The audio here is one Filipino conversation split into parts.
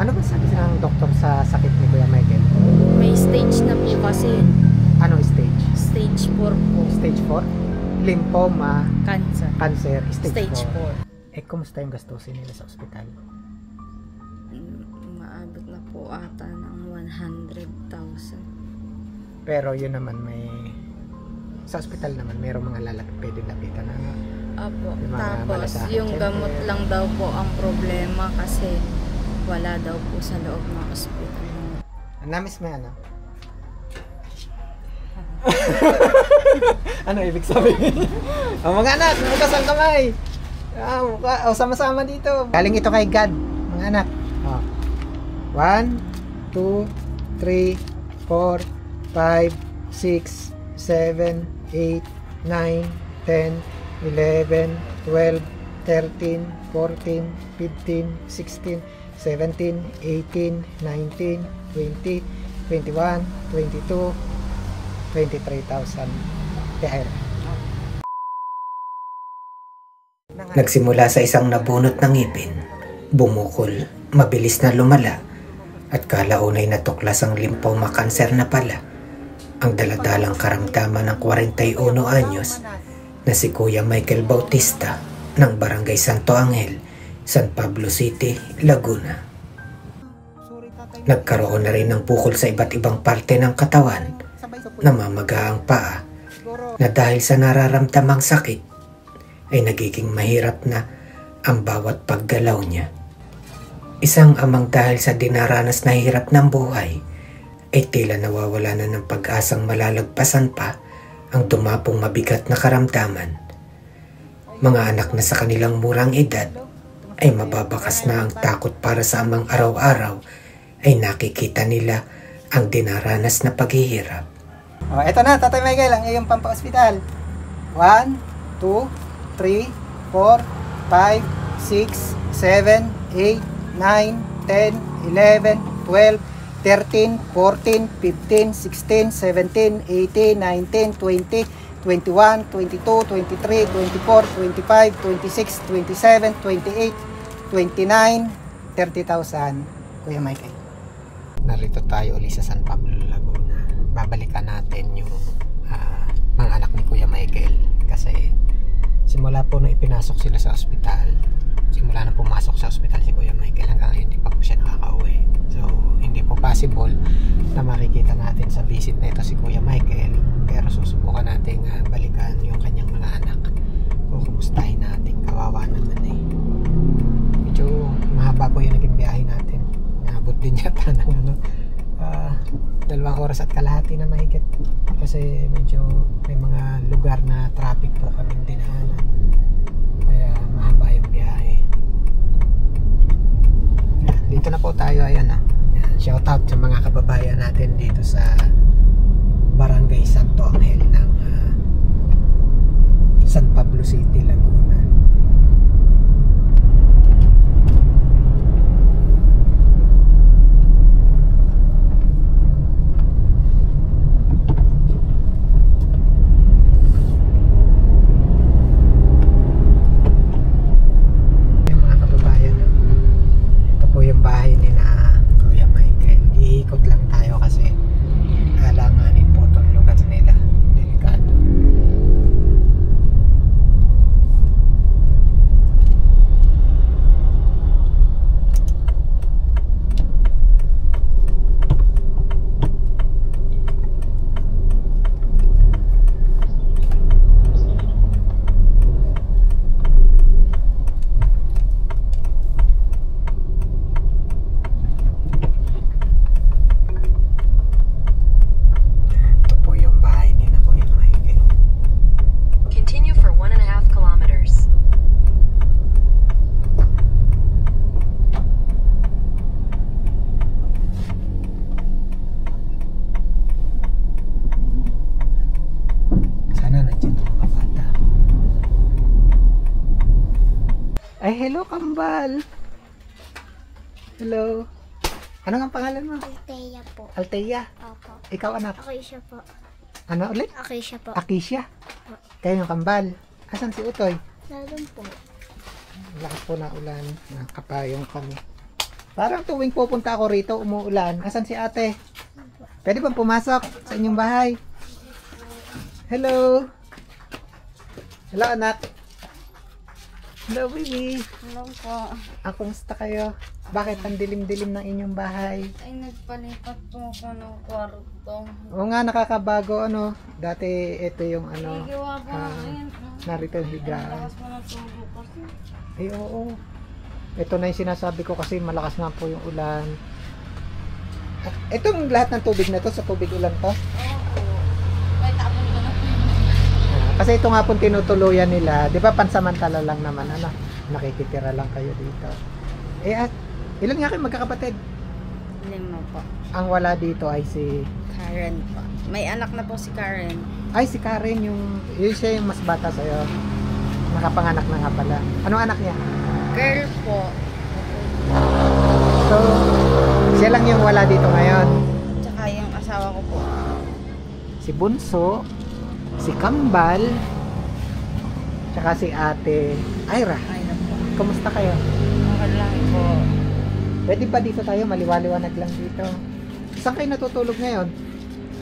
Ano ba sabi ng doktor sa sakit ni Kuya Michael? May stage na po kasi. Anong stage? Stage 4 po. Stage 4? Lymphoma, Cancer. stage 4. 4. Kumusta yung gastusin nila sa ospital? Maabot na po ata ng 100,000. Pero yun naman sa ospital naman mayroong mga pwedeng lapitan na Apo. yung mga Tapos malasakit, yung gamot lang daw po ang problema kasi wala daw po sa loob ng ospital. Namis may ano? Ano ibig sabihin? Mga anak, bukas ang kamay. Sama-sama dito. Galing ito kay God, mga anak. 1, 2, 3, 4, 5, 6, 7, 8, 9, 10, 11, 12, 13, 14, 15, 16, 17, 18, 19, 20, 21, 22, 23,000 PR. Nagsimula sa isang nabunot ng ngipin, bumukol, mabilis na lumala, at kalaunay natuklas ang lymphoma cancer na pala ang daladalang karamdaman ng 41 anyos na si Kuya Michael Bautista ng Barangay Santo Angel, San Pablo City, Laguna. Nagkaroon na rin ng bukol sa iba't ibang parte ng katawan, namamaga ang paa, na dahil sa nararamdamang sakit ay nagiging mahirap na ang bawat paggalaw niya. Isang amang dahil sa dinaranas na hirap ng buhay ay tila nawawala na ng pag-asang malalagpasan pa ang dumapong mabigat na karamdaman. Mga anak na sa kanilang murang edad ay mababakas na ang takot para sa amang araw-araw ay nakikita nila ang dinaranas na paghihirap. Eto na, Tatay Michael, ang iyong pampa-ospital. 1, 2, 3, 4, 5, 6, 7, 8, 9, 10, 11, 12, 13, 14, 15, 16, 17, 18, 19, 20, 21, 22, 23, 24, 25, 26, 27, 28, 29, 30,000. Kuya Michael. Narito tayo ulit sa San Pablo, Laguna. Babalikan natin yung mga anak ni Kuya Michael kasi simula po na ipinasok sila sa ospital, simula na pumasok sa ospital si Kuya Michael hanggang ngayon hindi pa po siya nakakauwi. So hindi po possible na makikita natin sa visit na ito si Kuya Michael, pero susubukan natin balikan yung kanyang mga anak. Kukumustahin natin, kawawa naman medyo mahaba po yung naging biyahe natin. Naabot din yata ng 2 oras at kalahati na mahigit kasi medyo may mga lugar na traffic po kami dinaanan, kaya mahaba yung biyahe. Dito na po tayo, ayan shout out sa mga kababayan natin dito sa Barangay Santo Angel ng San Pablo City, Laguna. Ay, hello, Kambal. Hello. Ano ang pangalan mo? Althea po. Althea? Opo. Ikaw, anak? Akisha po. Ano ulit? Akisha po. Akisha? Kayo yung Kambal. Asan si Utoy? Nandun po. Lakas po na ulan. Nakapayong kami. Parang tuwing pupunta ako rito, umuulan. Asan si ate? Pwede bang pumasok sa inyong bahay? Hello? Hello, anak? Hello, baby. Hello po. Kumusta kayo? Bakit ang dilim-dilim ng inyong bahay? Ay, nagpalipat po ako ng kwarto. Oo nga, nakakabago, ano? Dati, ito yung, ano, Ay, gawa po. Ayan. narito yung higaan. Lakas mo ng tubo kasi. Ay, oo. Ito na yung sinasabi ko kasi malakas nga po yung ulan. Itong lahat ng tubig na to, sa tubig ulan to? Oo. May tapon ko na po. Kasi ito nga pong tinutuluyan nila, di ba pansamantala lang naman, ano? Nakikitira lang kayo dito. Ilan nga kayo magkakapatid? 5 po. Ang wala dito ay si... Karen po. May anak na po si Karen. Ay, si Karen, yun siya yung mas bata sa'yo. Nakapanganak na nga pala. Anong anak niya? Girl po. So, siya lang yung wala dito ngayon. Tsaka yung asawa ko po. Si Bunso, si Kambal, tsaka si Ate Ira. Ay na po. Kumusta kayo? Okay lang po. Pwede ba dito tayo? Maliwaliwanag lang dito. Saan kayo natutulog ngayon?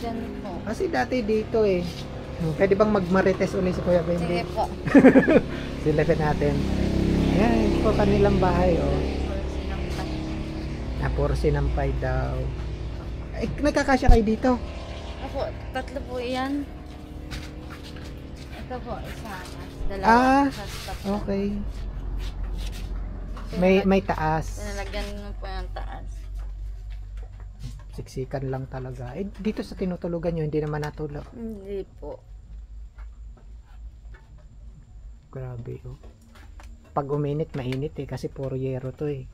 Diyan po. Kasi dati dito eh. Pwede bang magmarites ulit si Kuya Sige Bendy? po. Silapin natin. Ayan, ito po kanilang bahay oh. Puro sinampay daw. Ay, nagkakasya kayo dito? Ako, 3 po yan. Ito po, isa. Dalawa. Sa stop. Okay. May taas. Nalagyan mo po yung taas. Siksikan lang talaga. Dito sa tinutulugan nyo, hindi naman natulog. Hindi po. Grabe oh. Pag uminit, mainit eh. Kasi puro yero to eh.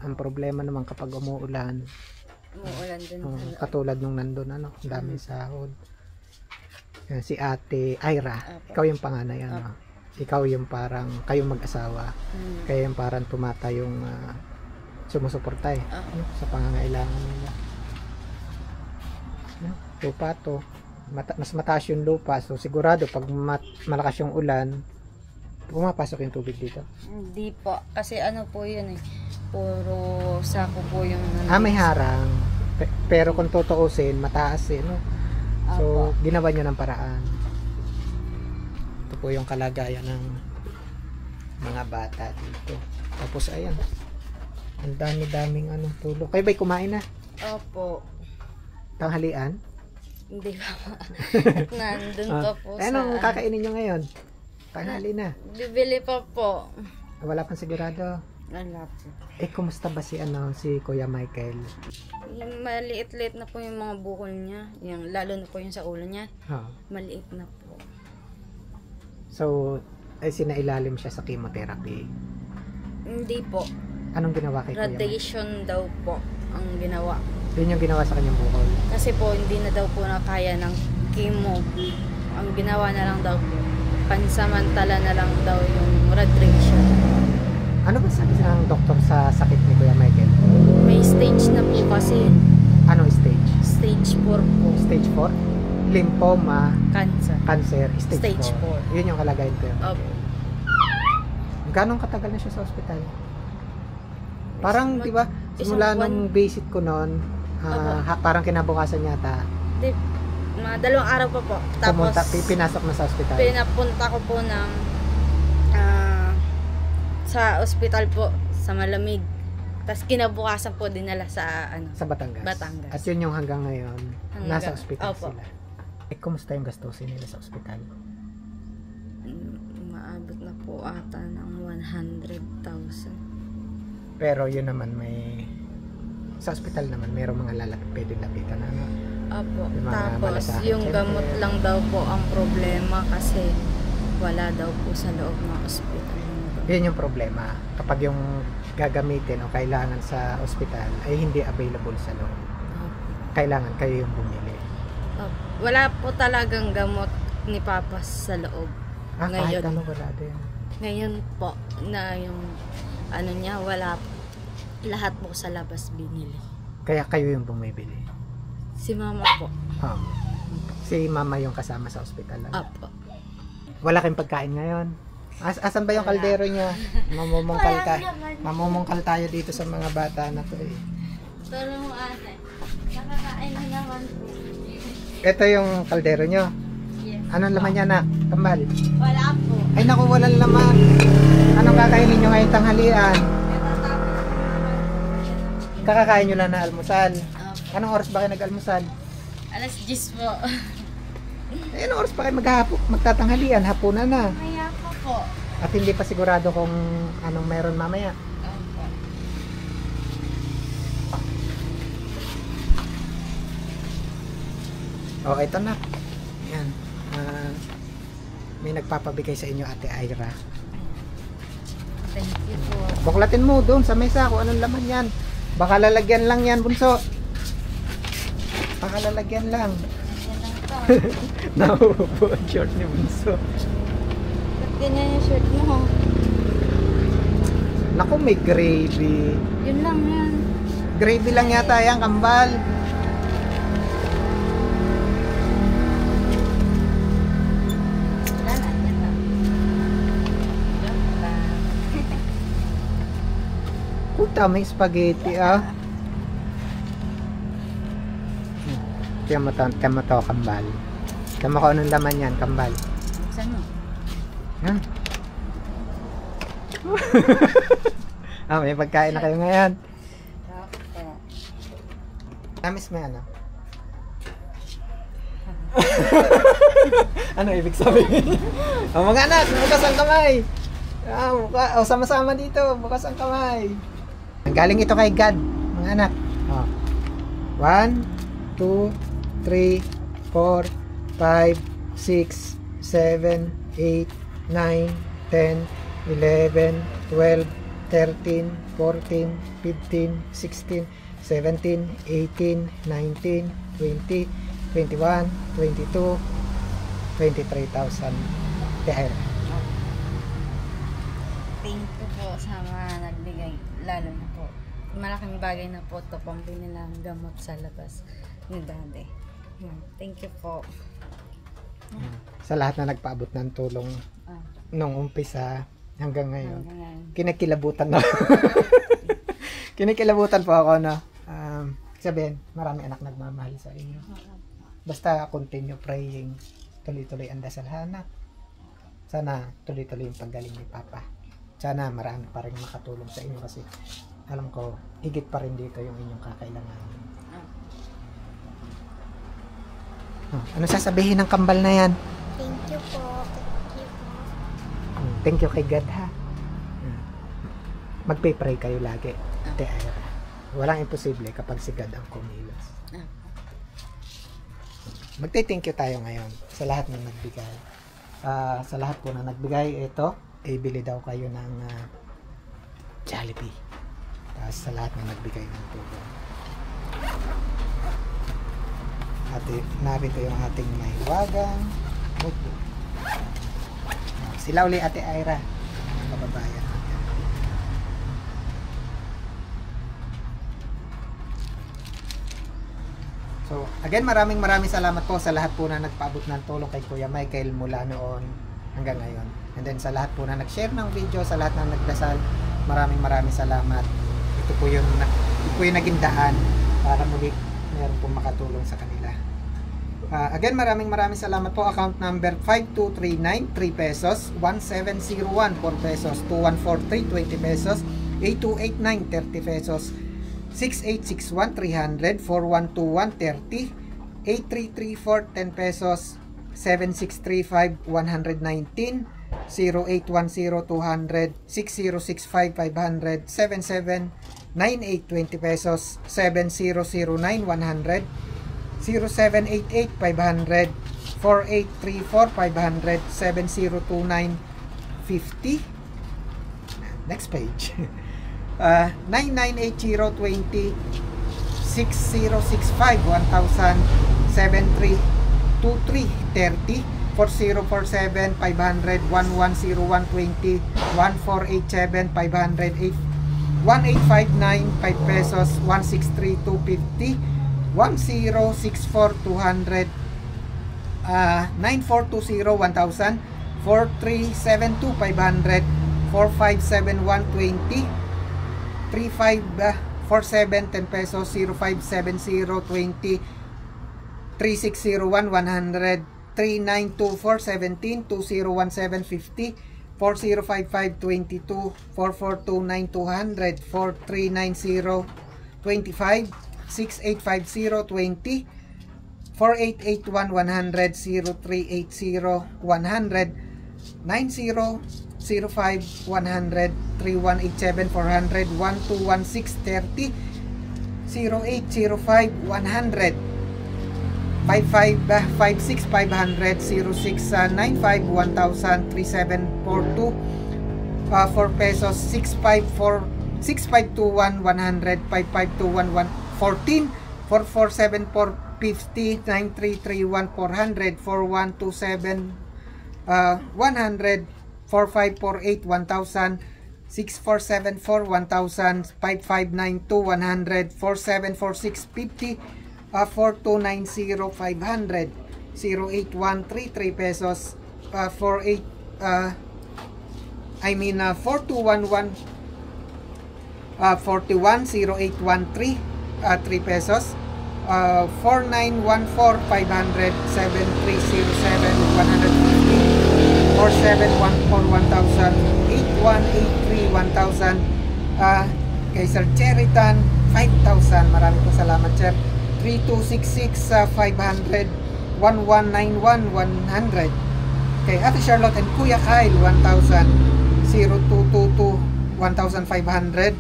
Ang problema naman kapag umuulan, Umuulan din. katulad nung nandun, ano, ang daming sahod. Yan, si Ate Ira, ikaw yung panganay, ano. Ikaw yung parang, kayong mag-asawa. Kaya yung parang tumata yung sumusuporta eh, ano, sa pangangailangan nila. Lupa to. Mas mataas yung lupa, so sigurado pag malakas yung ulan, pumapasok yung tubig dito. Hindi po. Kasi ano po yun eh. Puro sako po yung... May harang. Pero kung tutuusin, mataas eh, no? So, ginawa nyo ng paraan. Ito po yung kalagayan ng mga bata dito. Tapos, ayan. Ang dami-daming tulog. Kayo ba'y kumain na? Opo. Tanghalian? Hindi pa. Nandun pa po sa... Anong kakainin nyo ngayon? Tanghali na. Bibili pa po. Wala pang sigurado. Wala po. Kumusta ba si Kuya Michael? Maliit-liit na po yung mga bukol niya. Yung, lalo na po yung sa ulo niya. Maliit na po. So, sinailalim siya sa chemotherapy? Hindi po. Anong ginawa kay Kuya Michael? Radiation daw po ang ginawa. Yun yung ginawa sa kanyang bukol? Kasi po, hindi na daw po nakaya ng chemo. Ang ginawa na lang daw po, pansamantala na lang daw yung radiation. Ano ba sabi ng doktor sa sakit ni Kuya Michael? May stage na po kasi. Anong stage? Stage 4 po. Stage 4? Lymphoma, Cancer. cancer, stage 4. 4. Yun yung kalagayan ko. Opo. Gano'ng katagal na siya sa ospital? Parang, di ba, simula nung visit ko noon, parang kinabukasan yata. Di, mga 2 araw pa po. Tapos, pinasok na sa ospital. pinapunta ko po ng sa ospital po, sa Malamig. Tapos kinabukasan po dinala sa sa Batangas. Batangas. At yun yung hanggang ngayon, nasa ospital Opo. sila. Kumusta yung gastusin nila sa ospital? Maabot na po ata ng 100,000. Pero yun naman sa ospital naman mayroong mga pwedeng lapitan na Opo. Yung mga Tapos malasakit, yung gamot lang daw po ang problema kasi wala daw po sa loob ng ospital. Yun yung problema. Kapag yung gagamitin o kailangan sa ospital ay hindi available sa loob. Kailangan kayo yung bumili. Wala po talagang gamot ni Papa sa loob. Kahit ano wala din. Ngayon po na yung ano niya, wala po. Lahat po sa labas binili. Kaya kayo yung bumibili. Si Mama po. Si Mama yung kasama sa ospital. Apo. Wala kayong pagkain ngayon. Asan ba yung kaldero niya? Mamumungkal tayo dito sa mga bata na to eh. Pero mo ate, nakakain na naman po. Ito yung kaldero niyo. Yes. Anong laman niya na? Kambal. Wala po. Ay naku, walang laman. Anong kakainin niyo ngayong tanghalian? Kakakain niyo lang na almusal. Anong oras ba kayo nag-almusal? Alas 10 po. Eh, anong oras pa kayo magtatanghalian? Hapunan na. Maya pa po. At hindi pa sigurado kung anong meron mamaya. Opo. Oh, ito na. Yan. May nagpapabigay sa inyo, Ate Ira. Thank you po. Buklatin mo doon sa mesa kung anong laman yan. Baka lalagyan lang yan, bunso. Baka lalagyan lang. Yan lang to. Nauupo ang short ni bunso. Ba't ganyan yung shirt mo? Naku, may gravy. Yun lang yan. Gravy lang yata yan, kambal. Wala na, yan lang. Joke lang. Puta, may spaghetti ah. Tiyan mo to, kambal. Tiyan mo kung anong laman yan, kambal. Buksan mo. Yan. May pagkain na kayo ngayon. Joke po. Namis mo yan, ano ibig sabihin? Mga anak, bukas ang kamay. Sama-sama dito, bukas ang kamay. Galing ito kay God, mga anak. 1, 2, 3, 4, 5, 6, 7, 8, 9, 10, 11, 12, 13, 14, 15, 16, 17, 18, 19, 20, 21, 22, 23,000. Dahil Thank you po sa mga nagbigay. Lalo na po. Malaking bagay na po ito. Pambili lang gamot sa labas ni Daddy. Thank you po. sa lahat na nagpaabot ng tulong nung umpisa hanggang ngayon. Kinikilabutan na. Kinikilabutan po ako, no? Sabihin, marami anak nagmamahal sa inyo. Basta continue praying. Tuloy-tuloy ang dasal, anak. Sana tuloy-tuloy yung paggaling ni Papa. Sana marami pa rin makatulong sa inyo kasi alam ko, higit pa rin dito yung inyong kakailanganin. Ano sasabihin ng kambal na yan? Thank you po. Thank you po. Thank you kay God, ha? Magpay-pray kayo lagi. Ate Ira. Walang imposible kapag si God ang kumilos. Magte-thank you tayo ngayon sa lahat ng nagbigay. Sa lahat po na nagbigay, ito, ibili daw kayo ng Jollibee. Sa lahat na nagbigay ng tulong. At narito yung ating may wagang notebook. Sila uli Ate Ira, kababayan natin. So, again, maraming salamat po sa lahat po na nagpaabot ng tulong kay Kuya Michael mula noon hanggang ngayon. And then sa lahat po na nag-share ng video, sa lahat na nagdasal, maraming salamat. Ito po yung naging daan para muli meron pong makatulong sa kanila. Again, maraming salamat po. Account number 5239, 3 pesos, 1701, 4 pesos, 2143, 20 pesos, 8289, 30 pesos, 6861, 300, 4121, 30, 8334, 10 pesos, 7635, 119, 0810, 200, 6065, 500, 7798, 20 pesos, 7009, 100, 0788, 500, 4834, 500, 7029, 50. Next page. 998020, 6065, 1000, 7323, 30, 4047, 500, 110120, 1487, 500, 1859, 5 pesos, 163, 250, 1064, 200, 9420, 1000, 4372 500, 4571 20, 3547 10 pesos, 0570 20, 3601 100, 3924 17, 2017 50, 4055 22, 4429 200, 4390 25, 6850 20, 4881 100, 0380 100, 9005 100, 3187 400, 1216 30, 0805 100, 56 500, 0695 1000, 3742 4 pesos, 6521 100, 5521 14, 4474 50, 9331 400, 4127 100, 4548 1000, 6474 1000, 5592 100, 4746 50, 4290 500, 08133 pesos, 4211 41 0813 3 pesos, 4914 500, 7307 150, 4714 1000, 8183 1000, kay Sir Cheritan 5,000. Maraming po salamat, Sir. 3266 500, 1191 100, kay Ate Charlotte and Kuya Kyle 1000, 0222 1500,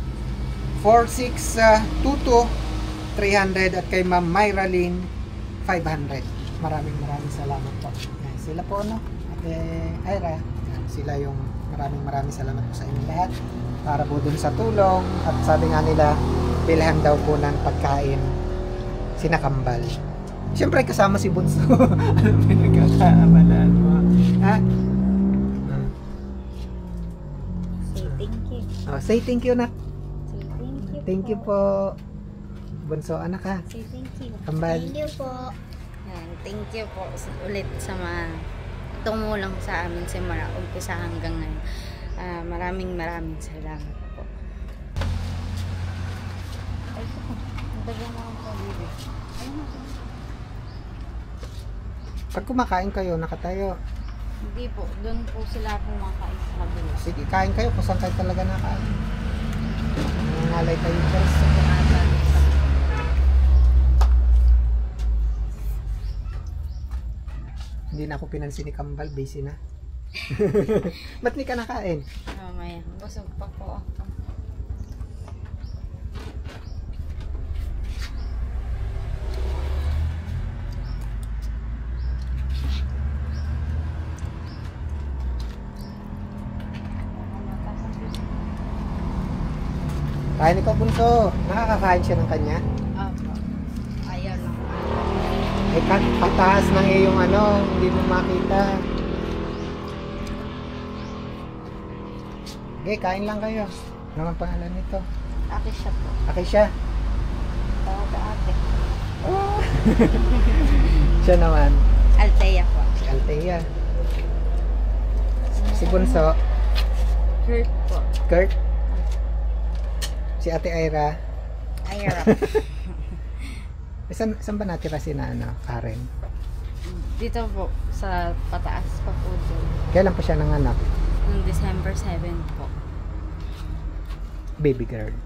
4622 300, at kay Ma'am Myra Lynn 500. Maraming salamat po. Yan, sila po, no? Ate Ira, yan, sila yung maraming salamat po sa inyo lahat para po dun sa tulong, at sabi nga nila bilhan daw po ng pagkain sina Kambal. Siyempre kasama si Bunso. Ano ba nagkakaamalan mo? Ha? Say thank you. Oh, say thank you, nak. Say thank you. Thank you po. Bunso, anak ha. Say thank you. Kambal. Thank you po. Yan, thank you po ulit sa mga tumulong sa amin simula umpisa hanggang ngayon. Maraming salamat po. Ay, nagdagyan mo ako, baby. Pag kumakain kayo, nakatayo. Hindi po, doon po sila kumakain sa kabila. Sige, kain kayo kung saan kayo talaga nakain. Nangalay kayo dyan. Hindi na ako pinansin ni Kambal, busy na. Ba't di ka nakain? Mamaya, busog pa po ako. Kain ikaw, Bunso. Nakakakain siya ng kanya. Opo. Ayaw lang. Eh, pataas ng iyong ano, hindi mo makita. Okay, kain lang kayo. Ano ang pangalan nito? Ate siya po. Okay siya. Tawag ka ate. Oh. Siya naman. Althea po. Si Althea. Si Bunso. Kurt po. Kurt. Si Ate Ira. Ira. Saan ba natira si na, ano, Karen? Dito po, sa pataas pa po doon. Kailan pa siya nanganak? Noong December 7 po. Baby girl.